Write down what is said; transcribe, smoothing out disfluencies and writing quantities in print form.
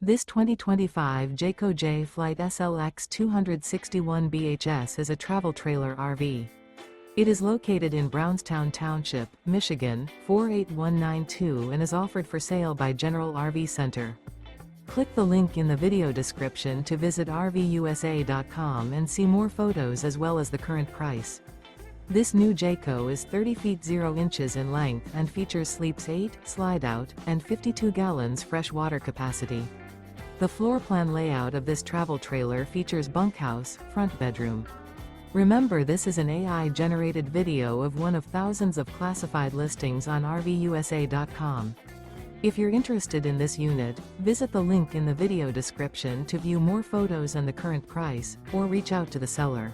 This 2025 Jayco Jay Flight SLX 261 BHS is a travel trailer RV. It is located in Brownstown Township, Michigan, 48192 and is offered for sale by General RV Center. Click the link in the video description to visit RVUSA.com and see more photos as well as the current price. This new Jayco is 30 feet 0 inches in length and features sleeps 8, Slideout, and 52 gallons fresh water capacity. The floor plan layout of this travel trailer features bunkhouse, front bedroom. Remember, this is an AI-generated video of one of thousands of classified listings on RVUSA.com. If you're interested in this unit, visit the link in the video description to view more photos and the current price, or reach out to the seller.